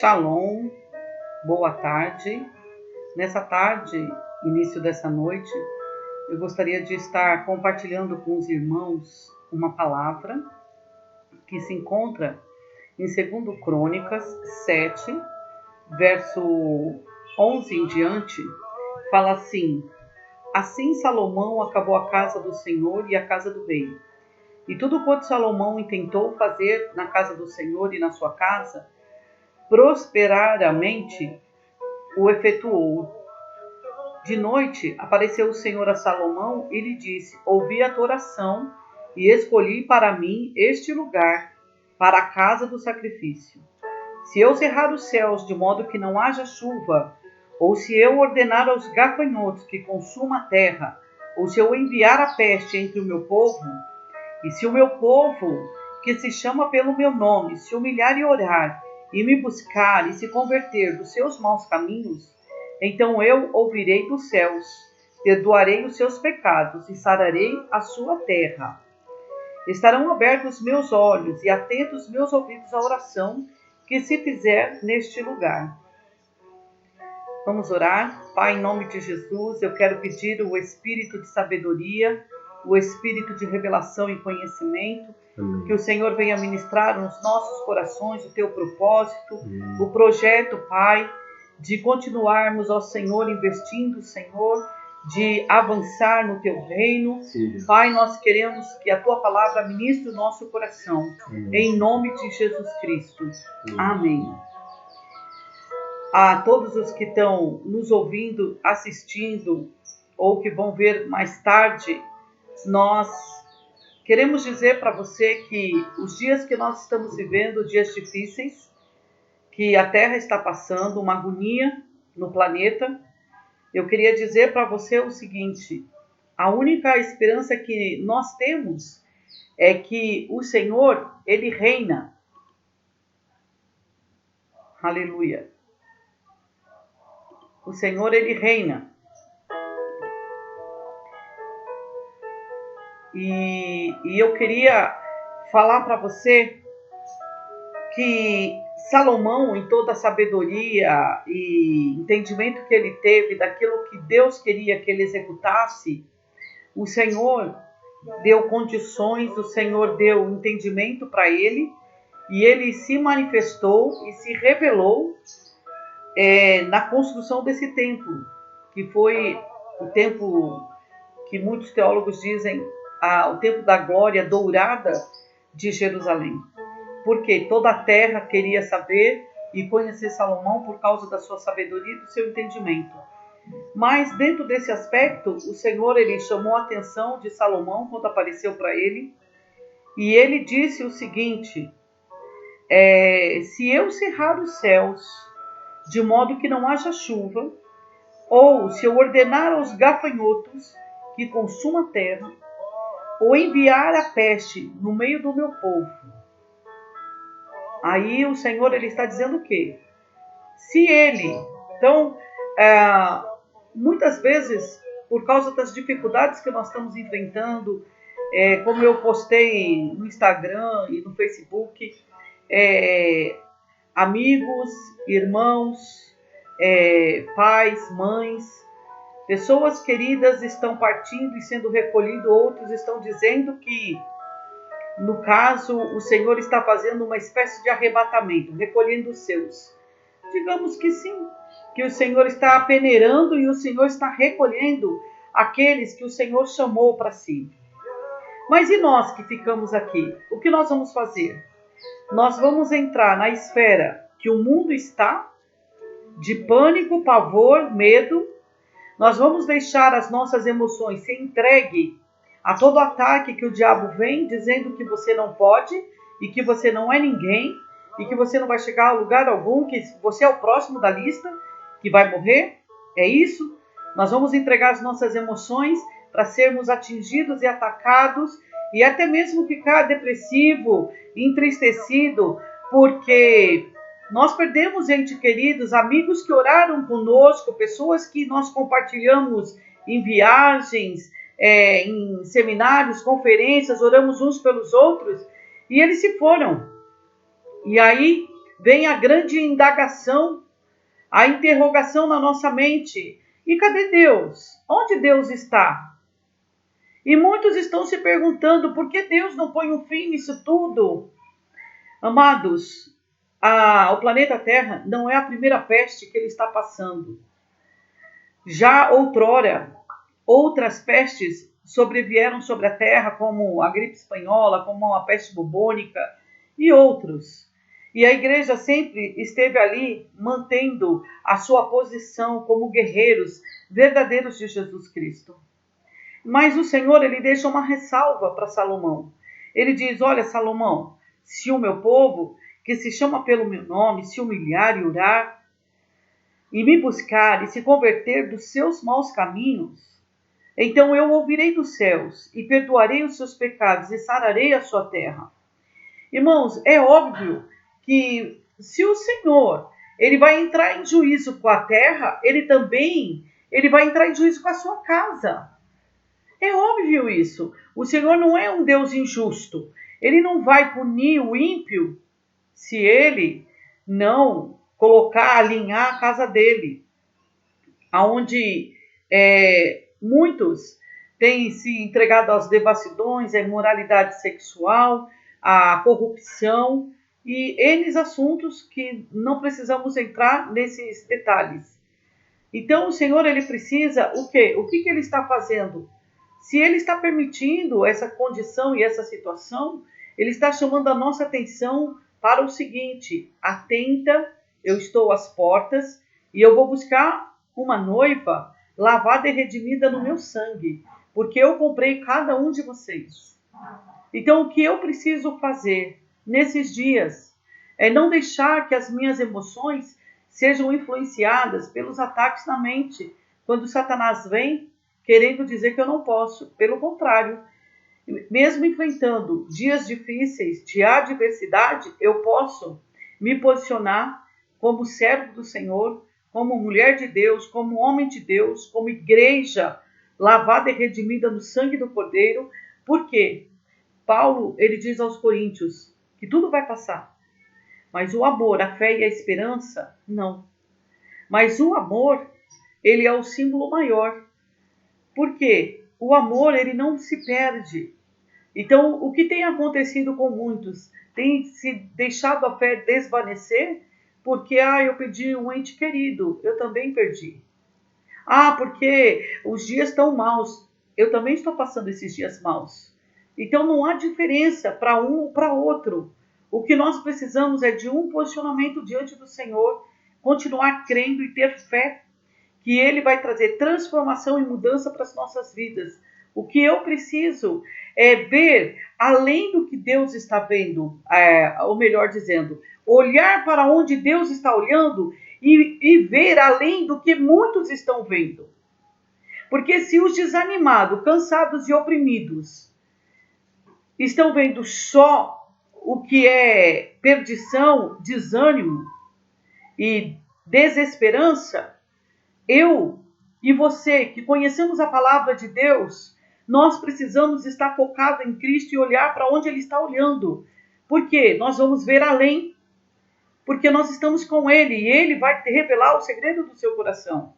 Shalom, boa tarde. Nessa tarde, início dessa noite, eu gostaria de estar compartilhando com os irmãos uma palavra que se encontra em 2 Crônicas 7, verso 11 em diante, fala assim: Assim Salomão acabou a casa do Senhor e a casa do rei. E tudo quanto Salomão intentou fazer na casa do Senhor e na sua casa, prosperamente o efetuou. De noite apareceu o Senhor a Salomão e lhe disse: Ouvi a tua oração e escolhi para mim este lugar, para a casa do sacrifício. Se eu cerrar os céus de modo que não haja chuva, ou se eu ordenar aos gafanhotos que consumam a terra, ou se eu enviar a peste entre o meu povo, e se o meu povo, que se chama pelo meu nome, se humilhar e orar, e me buscar e se converter dos seus maus caminhos, então eu ouvirei dos céus, perdoarei os seus pecados e sararei a sua terra. Estarão abertos meus olhos e atentos meus ouvidos à oração que se fizer neste lugar. Vamos orar. Pai, em nome de Jesus, eu quero pedir o espírito de sabedoria, o espírito de revelação e conhecimento, Amém. Que o Senhor venha ministrar nos nossos corações o teu propósito, o projeto, Pai, de continuarmos, ó Senhor, investindo, Senhor, de avançar no teu reino. Sim. Pai, nós queremos que a tua palavra ministre o nosso coração, em nome de Jesus Cristo. Amém. A todos os que estão nos ouvindo, assistindo, ou que vão ver mais tarde, nós queremos dizer para você que os dias que nós estamos vivendo, dias difíceis, que a Terra está passando, uma agonia no planeta, eu queria dizer para você o seguinte: a única esperança que nós temos é que o Senhor, Ele reina. Aleluia. O Senhor, Ele reina. E eu queria falar para você que Salomão, em toda a sabedoria e entendimento que ele teve daquilo que Deus queria que ele executasse, o Senhor deu condições, o Senhor deu entendimento para ele, e ele se manifestou e se revelou na construção desse templo, que foi o templo que muitos teólogos dizem o templo da glória dourada de Jerusalém. Porque toda a terra queria saber e conhecer Salomão por causa da sua sabedoria e do seu entendimento. Mas dentro desse aspecto, o Senhor ele chamou a atenção de Salomão quando apareceu para ele, e ele disse o seguinte: se eu cerrar os céus de modo que não haja chuva, ou se eu ordenar aos gafanhotos que consumam a terra, ou enviar a peste no meio do meu povo. Aí o Senhor ele está dizendo o quê? Se ele, então, muitas vezes, por causa das dificuldades que nós estamos enfrentando, como eu postei no Instagram e no Facebook, amigos, irmãos, pais, mães, pessoas queridas estão partindo e sendo recolhidos, outros estão dizendo que, no caso, o Senhor está fazendo uma espécie de arrebatamento, recolhendo os seus. Digamos que sim, que o Senhor está peneirando e o Senhor está recolhendo aqueles que o Senhor chamou para si. Mas e nós que ficamos aqui? O que nós vamos fazer? Nós vamos entrar na esfera que o mundo está, de pânico, pavor, medo. Nós vamos deixar as nossas emoções ser entregue a todo ataque que o diabo vem dizendo que você não pode e que você não é ninguém e que você não vai chegar a lugar algum, que você é o próximo da lista que vai morrer. É isso? Nós vamos entregar as nossas emoções para sermos atingidos e atacados e até mesmo ficar depressivo, entristecido, porque nós perdemos ente queridos, amigos que oraram conosco, pessoas que nós compartilhamos em viagens, em seminários, conferências, oramos uns pelos outros, e eles se foram. E aí vem a grande indagação, a interrogação na nossa mente. E cadê Deus? Onde Deus está? E muitos estão se perguntando por que Deus não põe um fim nisso tudo? Amados, o planeta Terra não é a primeira peste que ele está passando. Já outrora, outras pestes sobrevieram sobre a Terra, como a gripe espanhola, como a peste bubônica e outros. E a igreja sempre esteve ali mantendo a sua posição como guerreiros verdadeiros de Jesus Cristo. Mas o Senhor, ele deixa uma ressalva para Salomão. Ele diz, olha Salomão, se o meu povo, que se chama pelo meu nome, se humilhar e orar, e me buscar e se converter dos seus maus caminhos, então eu ouvirei dos céus e perdoarei os seus pecados e sararei a sua terra. Irmãos, é óbvio que se o Senhor ele vai entrar em juízo com a terra, ele vai entrar em juízo com a sua casa. É óbvio isso. O Senhor não é um Deus injusto. Ele não vai punir o ímpio se ele não alinhar a casa dele. Onde muitos têm se entregado às devassidões, à imoralidade sexual, à corrupção e N assuntos que não precisamos entrar nesses detalhes. Então o Senhor ele precisa o quê? O que ele está fazendo? Se ele está permitindo essa condição e essa situação, ele está chamando a nossa atenção para o seguinte: atenta, eu estou às portas e eu vou buscar uma noiva lavada e redimida no meu sangue, porque eu comprei cada um de vocês. Então, o que eu preciso fazer nesses dias é não deixar que as minhas emoções sejam influenciadas pelos ataques na mente, quando Satanás vem querendo dizer que eu não posso. Pelo contrário, mesmo enfrentando dias difíceis, de adversidade, eu posso me posicionar como servo do Senhor, como mulher de Deus, como homem de Deus, como igreja lavada e redimida no sangue do Cordeiro. Por quê? Paulo, ele diz aos Coríntios que tudo vai passar, mas o amor, a fé e a esperança, não. Mas o amor, ele é o símbolo maior. Por quê? O amor, ele não se perde. Então, o que tem acontecido com muitos? Tem se deixado a fé desvanecer? Porque, eu perdi um ente querido, eu também perdi. Porque os dias estão maus, eu também estou passando esses dias maus. Então, não há diferença para um ou para outro. O que nós precisamos é de um posicionamento diante do Senhor, continuar crendo e ter fé que Ele vai trazer transformação e mudança para as nossas vidas. O que eu preciso é ver além do que Deus está vendo, ou melhor dizendo, olhar para onde Deus está olhando e ver além do que muitos estão vendo. Porque se os desanimados, cansados e oprimidos estão vendo só o que é perdição, desânimo e desesperança, eu e você que conhecemos a palavra de Deus, nós precisamos estar focados em Cristo e olhar para onde Ele está olhando. Por quê? Nós vamos ver além. Porque nós estamos com Ele e Ele vai revelar o segredo do seu coração.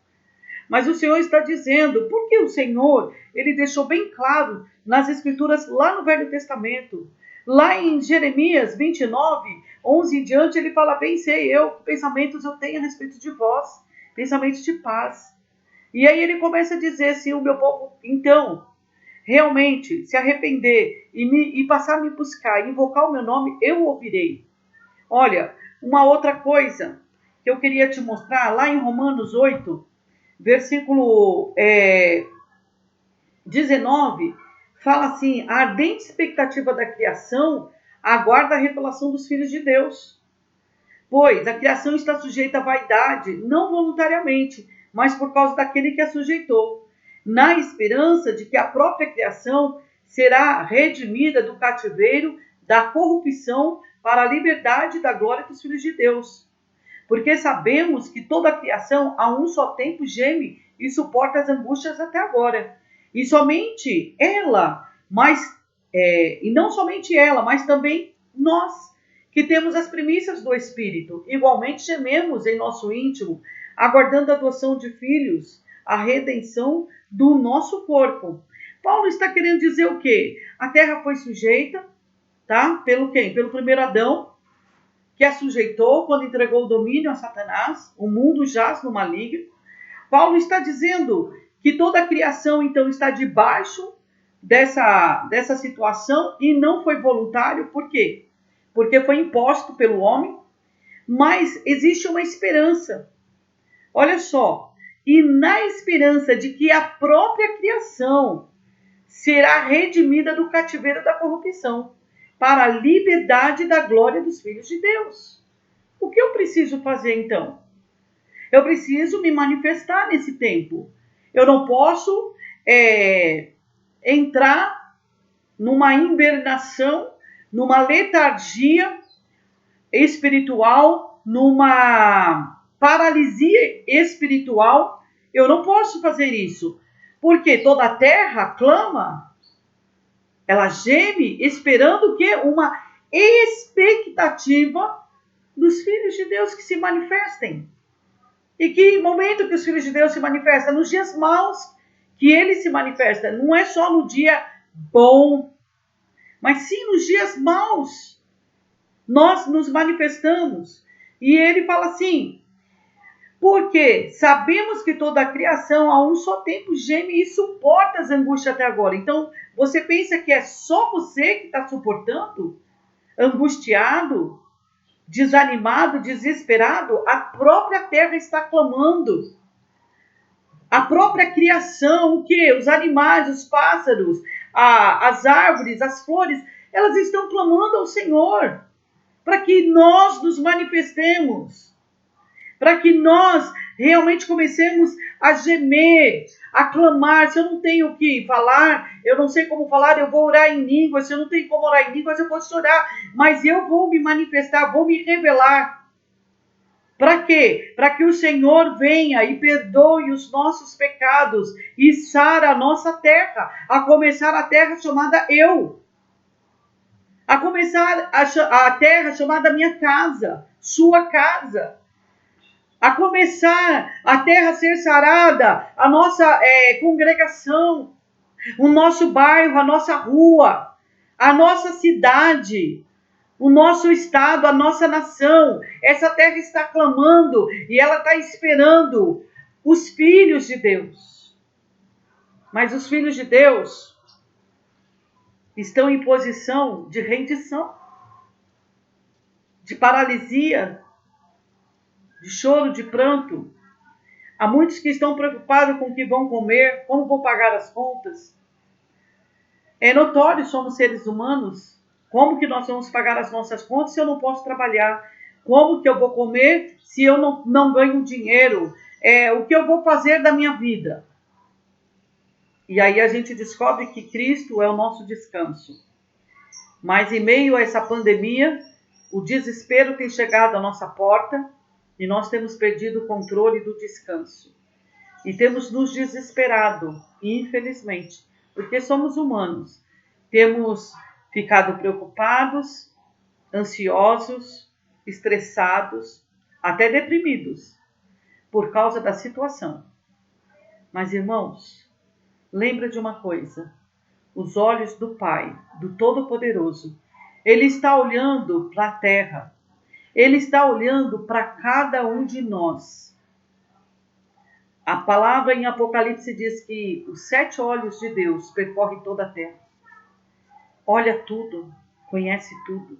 Mas o Senhor está dizendo, porque o Senhor, Ele deixou bem claro nas Escrituras lá no Velho Testamento. Lá em Jeremias 29, 11 em diante, Ele fala, bem sei eu, que pensamentos eu tenho a respeito de vós, pensamentos de paz. E aí ele começa a dizer, se o meu povo, então, realmente se arrepender e passar a me buscar, invocar o meu nome, eu ouvirei. Olha, uma outra coisa que eu queria te mostrar, lá em Romanos 8, versículo 19, fala assim, a ardente expectativa da criação aguarda a revelação dos filhos de Deus. Pois a criação está sujeita à vaidade, não voluntariamente, mas por causa daquele que a sujeitou, na esperança de que a própria criação será redimida do cativeiro, da corrupção, para a liberdade da glória dos filhos de Deus. Porque sabemos que toda a criação a um só tempo geme e suporta as angústias até agora. E somente ela, e não somente ela, mas também nós, que temos as primícias do Espírito. Igualmente gememos em nosso íntimo, aguardando a adoção de filhos, a redenção do nosso corpo. Paulo está querendo dizer o quê? A terra foi sujeita, tá? Pelo quem? Pelo primeiro Adão, que a sujeitou quando entregou o domínio a Satanás. O mundo jaz no maligno. Paulo está dizendo que toda a criação, então, está debaixo dessa situação e não foi voluntário. Por quê? Porque foi imposto pelo homem, mas existe uma esperança. Olha só, e na esperança de que a própria criação será redimida do cativeiro da corrupção, para a liberdade da glória dos filhos de Deus. O que eu preciso fazer então? Eu preciso me manifestar nesse tempo. Eu não posso entrar numa hibernação, numa letargia espiritual, numa paralisia espiritual. Eu não posso fazer isso, porque toda a terra clama, ela geme, esperando o quê? Uma expectativa dos filhos de Deus que se manifestem. E que momento que os filhos de Deus se manifestam? Nos dias maus que ele se manifesta. Não é só no dia bom, mas sim nos dias maus. Nós nos manifestamos. E ele fala assim, porque sabemos que toda a criação a um só tempo geme e suporta as angústias até agora. Então, você pensa que é só você que está suportando? Angustiado, desanimado, desesperado? A própria terra está clamando. A própria criação, o quê? Os animais, os pássaros, as árvores, as flores, elas estão clamando ao Senhor para que nós nos manifestemos, para que nós realmente comecemos a gemer, a clamar. Se eu não tenho o que falar, eu não sei como falar, eu vou orar em línguas. Se eu não tenho como orar em línguas, eu posso chorar, mas eu vou me manifestar, vou me revelar. Para quê? Para que o Senhor venha e perdoe os nossos pecados e sara a nossa terra, a começar a terra chamada eu. A começar a terra chamada minha casa, sua casa. A começar a terra ser sarada, a nossa congregação, o nosso bairro, a nossa rua, a nossa cidade, o nosso estado, a nossa nação. Essa terra está clamando e ela está esperando os filhos de Deus. Mas os filhos de Deus estão em posição de rendição, de paralisia, de choro, de pranto. Há muitos que estão preocupados com o que vão comer, como vão pagar as contas. É notório, somos seres humanos. Como que nós vamos pagar as nossas contas se eu não posso trabalhar? Como que eu vou comer se eu não ganho dinheiro? O que eu vou fazer da minha vida? E aí a gente descobre que Cristo é o nosso descanso. Mas em meio a essa pandemia, o desespero tem chegado à nossa porta e nós temos perdido o controle do descanso. E temos nos desesperado, infelizmente, porque somos humanos. Temos ficado preocupados, ansiosos, estressados, até deprimidos, por causa da situação. Mas, irmãos, lembra de uma coisa: os olhos do Pai, do Todo-Poderoso, Ele está olhando para a terra, Ele está olhando para cada um de nós. A palavra em Apocalipse diz que os 7 olhos de Deus percorrem toda a terra. Olha tudo, conhece tudo.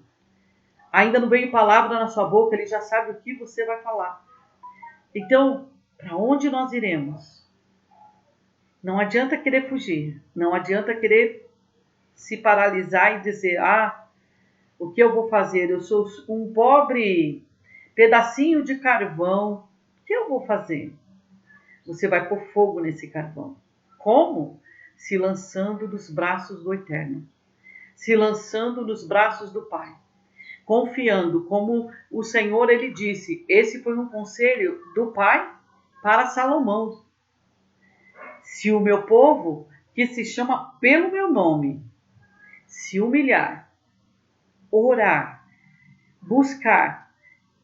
Ainda não veio palavra na sua boca, Ele já sabe o que você vai falar. Então, para onde nós iremos? Não adianta querer fugir, não adianta querer se paralisar e dizer, o que eu vou fazer? Eu sou um pobre pedacinho de carvão, o que eu vou fazer? Você vai pôr fogo nesse carvão. Como? Se lançando nos braços do Eterno. Se lançando nos braços do Pai. Confiando, como o Senhor, Ele disse, esse foi um conselho do Pai para Salomão. Se o meu povo, que se chama pelo meu nome, se humilhar, orar, buscar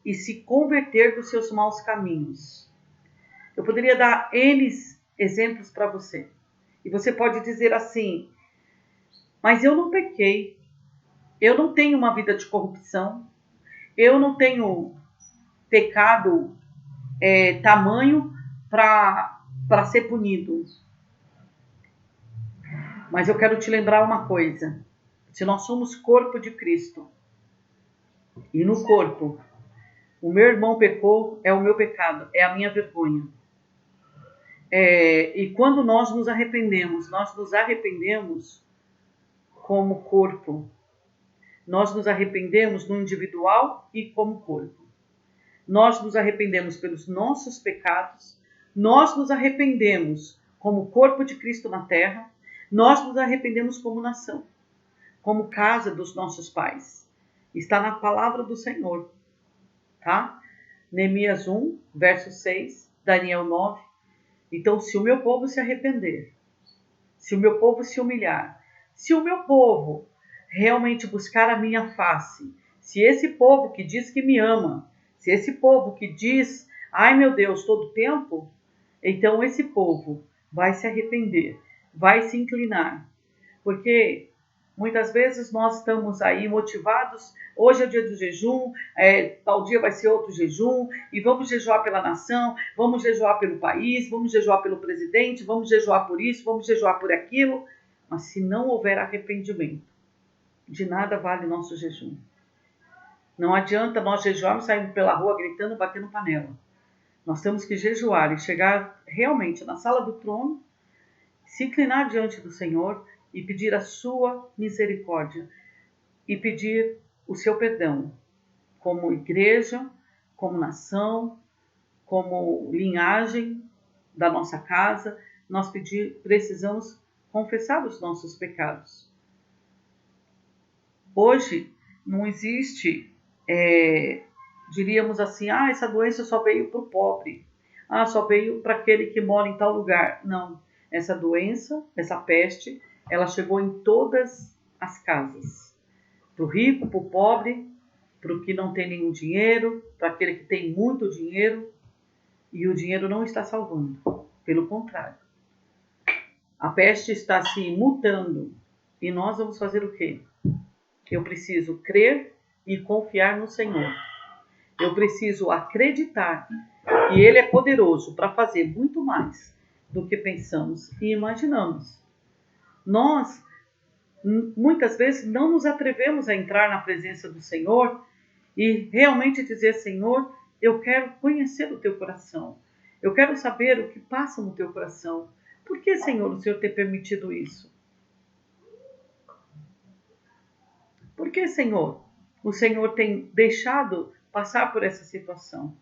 e se converter dos seus maus caminhos. Eu poderia dar N exemplos para você. E você pode dizer assim, mas eu não pequei, eu não tenho uma vida de corrupção, eu não tenho pecado tamanho para ser punido. Mas eu quero te lembrar uma coisa. Se nós somos corpo de Cristo, e no corpo, o meu irmão pecou, é o meu pecado, é a minha vergonha. E quando nós nos arrependemos como corpo. Nós nos arrependemos no individual e como corpo. Nós nos arrependemos pelos nossos pecados, nós nos arrependemos como corpo de Cristo na terra, nós nos arrependemos como nação, como casa dos nossos pais. Está na palavra do Senhor, tá? Neemias 1, verso 6, Daniel 9. Então, se o meu povo se arrepender, se o meu povo se humilhar, se o meu povo realmente buscar a minha face, se esse povo que diz que me ama, se esse povo que diz, ai meu Deus, todo tempo, então esse povo vai se arrepender, vai se inclinar. Porque muitas vezes nós estamos aí motivados, hoje é o dia do jejum, tal dia vai ser outro jejum, e vamos jejuar pela nação, vamos jejuar pelo país, vamos jejuar pelo presidente, vamos jejuar por isso, vamos jejuar por aquilo. Mas se não houver arrependimento, de nada vale o nosso jejum. Não adianta nós jejuarmos, sairmos pela rua gritando, batendo panela. Nós temos que jejuar e chegar realmente na sala do trono, se inclinar diante do Senhor e pedir a sua misericórdia e pedir o seu perdão, como igreja, como nação, como linhagem da nossa casa. Nós precisamos confessar os nossos pecados. Hoje não existe, diríamos assim, essa doença só veio para o pobre, só veio para aquele que mora em tal lugar. Não, essa doença, essa peste, ela chegou em todas as casas. Para o rico, para o pobre, para o que não tem nenhum dinheiro, para aquele que tem muito dinheiro, e o dinheiro não está salvando. Pelo contrário. A peste está se mutando. E nós vamos fazer o quê? Eu preciso crer e confiar no Senhor. Eu preciso acreditar que Ele é poderoso para fazer muito mais do que pensamos e imaginamos. Nós, muitas vezes, não nos atrevemos a entrar na presença do Senhor e realmente dizer, Senhor, eu quero conhecer o Teu coração. Eu quero saber o que passa no Teu coração. Por que, Senhor, o Senhor tem permitido isso? Por que, Senhor, o Senhor tem deixado passar por essa situação?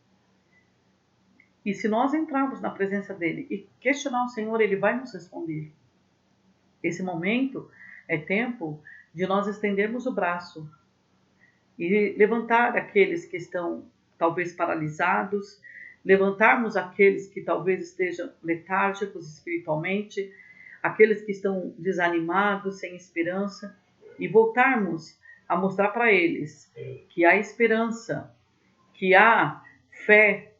E se nós entrarmos na presença dEle e questionar o Senhor, Ele vai nos responder. Esse momento é tempo de nós estendermos o braço e levantar aqueles que estão talvez paralisados, levantarmos aqueles que talvez estejam letárgicos espiritualmente, aqueles que estão desanimados, sem esperança, e voltarmos a mostrar para eles que há esperança, que há fé.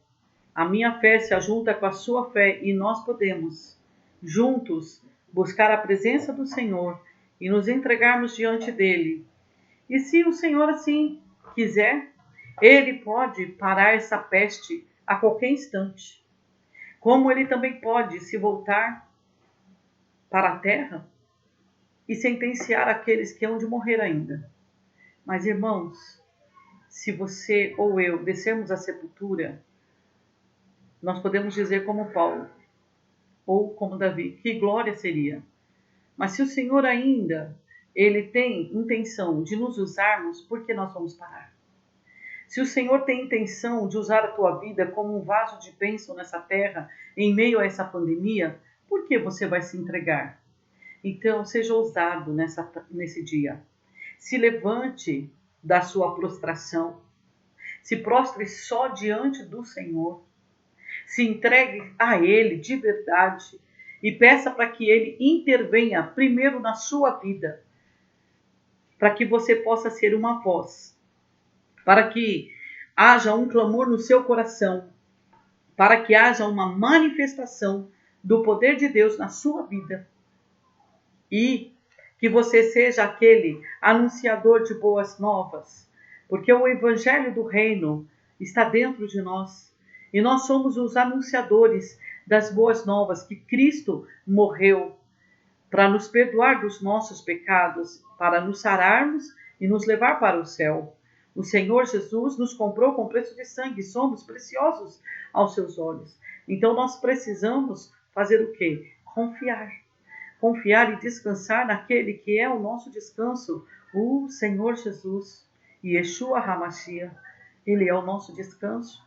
A minha fé se ajunta com a sua fé e nós podemos, juntos, buscar a presença do Senhor e nos entregarmos diante dEle. E se o Senhor assim quiser, Ele pode parar essa peste a qualquer instante. Como Ele também pode se voltar para a terra e sentenciar aqueles que hão de morrer ainda. Mas, irmãos, se você ou eu descermos à sepultura, nós podemos dizer como Paulo, ou como Davi, que glória seria. Mas se o Senhor ainda, Ele tem intenção de nos usarmos, por que nós vamos parar? Se o Senhor tem intenção de usar a tua vida como um vaso de bênção nessa terra, em meio a essa pandemia, por que você vai se entregar? Então, seja ousado nesse dia. Se levante da sua prostração. Se prostre só diante do Senhor. Se entregue a Ele de verdade e peça para que Ele intervenha primeiro na sua vida, para que você possa ser uma voz, para que haja um clamor no seu coração, para que haja uma manifestação do poder de Deus na sua vida. E que você seja aquele anunciador de boas novas, porque o evangelho do reino está dentro de nós. E nós somos os anunciadores das boas novas, que Cristo morreu para nos perdoar dos nossos pecados, para nos sararmos e nos levar para o céu. O Senhor Jesus nos comprou com preço de sangue, somos preciosos aos seus olhos. Então nós precisamos fazer o quê? Confiar. Confiar e descansar naquele que é o nosso descanso, o Senhor Jesus, Yeshua HaMashiach. Ele é o nosso descanso.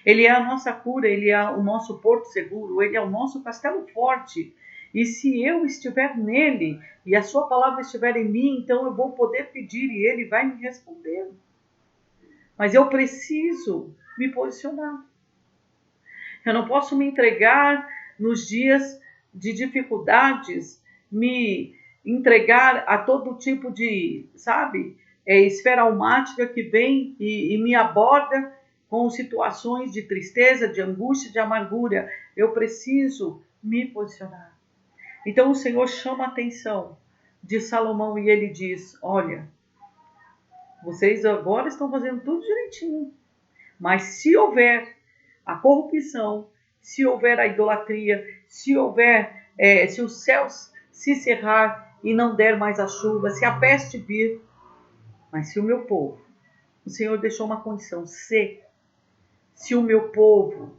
Ele é a nossa cura, ele é o nosso porto seguro, ele é o nosso castelo forte. E se eu estiver nele e a sua palavra estiver em mim, então eu vou poder pedir e ele vai me responder. Mas eu preciso me posicionar. Eu não posso me entregar nos dias de dificuldades, me entregar a todo tipo de, esfera almática que vem e me aborda com situações de tristeza, de angústia, de amargura. Eu preciso me posicionar. Então o Senhor chama a atenção de Salomão e ele diz: olha, vocês agora estão fazendo tudo direitinho, mas se houver a corrupção, se houver a idolatria, se os céus se cerrar e não der mais a chuva, se a peste vir, mas se o meu povo, o Senhor deixou uma condição, se o meu povo,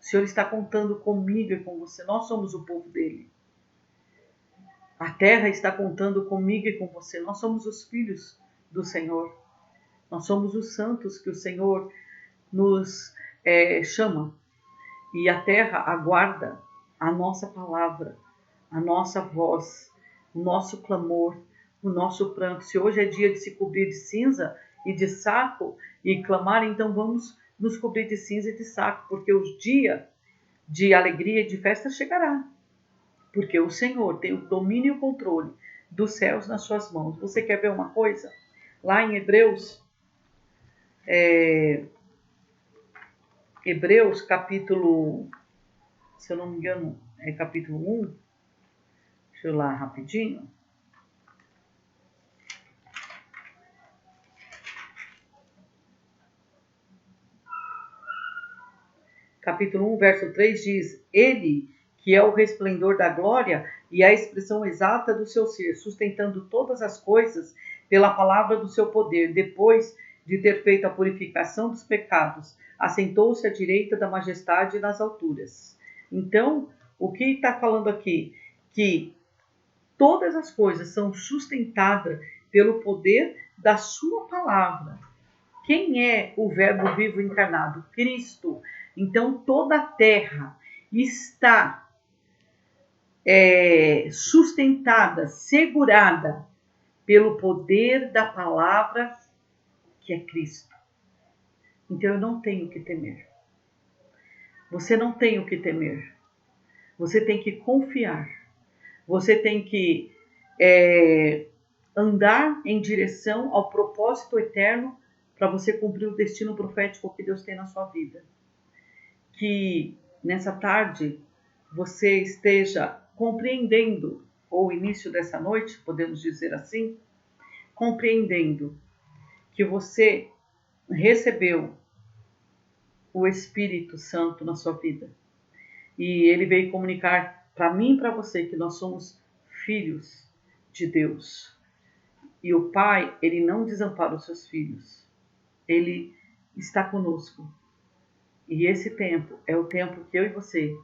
o Senhor está contando comigo e com você, nós somos o povo dele. A terra está contando comigo e com você, nós somos os filhos do Senhor, nós somos os santos que o Senhor nos chama. E a terra aguarda a nossa palavra, a nossa voz, o nosso clamor, o nosso pranto. Se hoje é dia de se cobrir de cinza e de saco e clamar, então vamos nos cobrir de cinza e de saco, porque o dia de alegria e de festa chegará. Porque o Senhor tem o domínio e o controle dos céus nas suas mãos. Você quer ver uma coisa? Lá em Hebreus, capítulo, se eu não me engano, é capítulo 1. Deixa eu ir lá rapidinho. Capítulo 1, verso 3 diz: Ele, que é o resplendor da glória e a expressão exata do seu ser, sustentando todas as coisas pela palavra do seu poder, depois de ter feito a purificação dos pecados, assentou-se à direita da majestade nas alturas. Então, o que está falando aqui? Que todas as coisas são sustentadas pelo poder da sua palavra. Quem é o Verbo vivo encarnado? Cristo. Então toda a terra está sustentada, segurada pelo poder da palavra que é Cristo. Então eu não tenho que temer. Você não tem o que temer. Você tem que confiar. Você tem que andar em direção ao propósito eterno para você cumprir o destino profético que Deus tem na sua vida. Que nessa tarde você esteja compreendendo, ou início dessa noite, podemos dizer assim, compreendendo que você recebeu o Espírito Santo na sua vida. E ele veio comunicar para mim e para você que nós somos filhos de Deus. E o Pai, ele não desampara os seus filhos. Ele está conosco. E esse tempo é o tempo que eu e você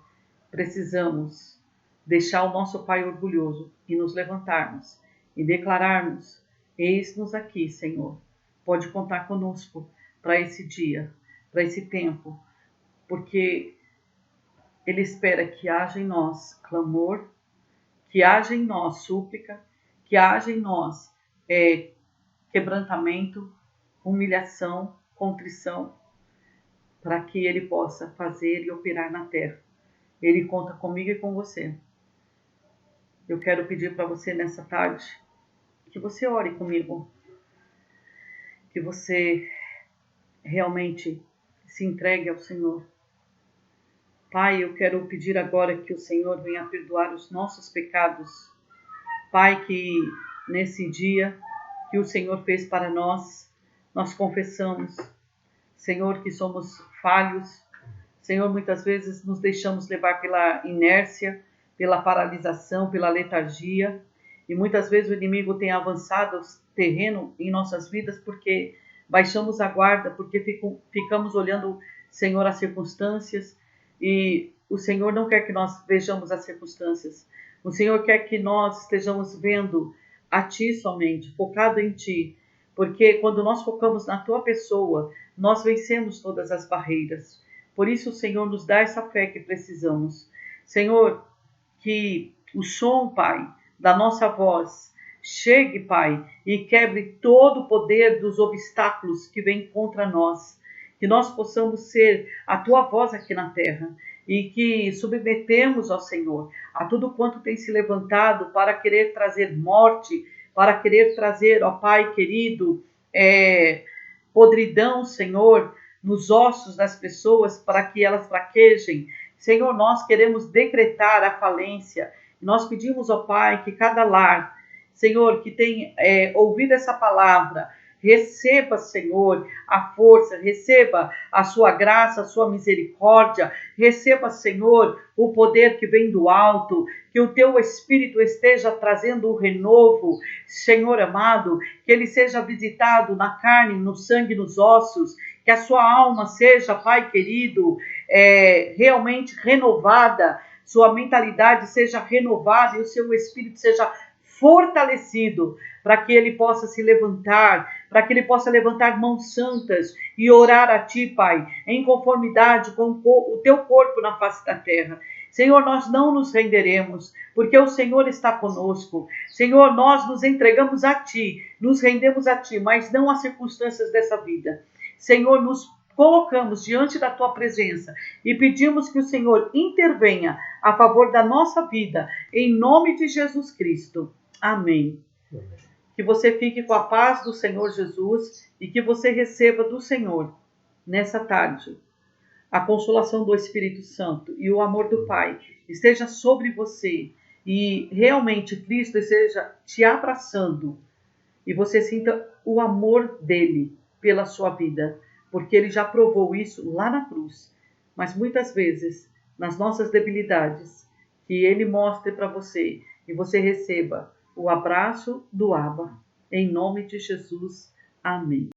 precisamos deixar o nosso Pai orgulhoso e nos levantarmos e declararmos: eis-nos aqui, Senhor. Pode contar conosco para esse dia, para esse tempo, porque Ele espera que haja em nós clamor, que haja em nós súplica, que haja em nós quebrantamento, humilhação, contrição, para que Ele possa fazer e operar na terra. Ele conta comigo e com você. Eu quero pedir para você nessa tarde que você ore comigo. que você realmente se entregue ao Senhor. Pai, eu quero pedir agora que o Senhor venha perdoar os nossos pecados. Pai, que nesse dia que o Senhor fez para nós, nós confessamos, Senhor, que somos falhos. Senhor, muitas vezes nos deixamos levar pela inércia, pela paralisação, pela letargia. E muitas vezes o inimigo tem avançado terreno em nossas vidas porque baixamos a guarda, porque ficamos olhando, Senhor, as circunstâncias. E o Senhor não quer que nós vejamos as circunstâncias. O Senhor quer que nós estejamos vendo a Ti somente, focado em Ti. Porque quando nós focamos na Tua pessoa, nós vencemos todas as barreiras. Por isso, Senhor, nos dá essa fé que precisamos. Senhor, que o som, Pai, da nossa voz chegue, Pai, e quebre todo o poder dos obstáculos que vêm contra nós. Que nós possamos ser a Tua voz aqui na terra e que submetemos ao Senhor a tudo quanto tem se levantado para querer trazer morte, para querer trazer, ó Pai querido, podridão, Senhor, nos ossos das pessoas para que elas fraquejem. Senhor, nós queremos decretar a falência. Nós pedimos, ó Pai, que cada lar, Senhor, que tem ouvido essa palavra, receba, Senhor, a força, receba a sua graça, a sua misericórdia, receba, Senhor, o poder que vem do alto, que o teu Espírito esteja trazendo o renovo, Senhor amado, que ele seja visitado na carne, no sangue, nos ossos, que a sua alma seja, Pai querido, realmente renovada, sua mentalidade seja renovada e o seu espírito seja fortalecido, para que ele possa se levantar, para que ele possa levantar mãos santas e orar a Ti, Pai, em conformidade com o Teu corpo na face da terra. Senhor, nós não nos renderemos, porque o Senhor está conosco. Senhor, nós nos entregamos a Ti, nos rendemos a Ti, mas não às circunstâncias dessa vida. Senhor, nos colocamos diante da Tua presença e pedimos que o Senhor intervenha a favor da nossa vida, em nome de Jesus Cristo. Amém. Que você fique com a paz do Senhor Jesus e que você receba do Senhor, nessa tarde, a consolação do Espírito Santo e o amor do Pai esteja sobre você e realmente Cristo esteja te abraçando e você sinta o amor dele pela sua vida, porque ele já provou isso lá na cruz. Mas muitas vezes, nas nossas debilidades, que ele mostre para você e você receba o abraço do Abba. Em nome de Jesus. Amém.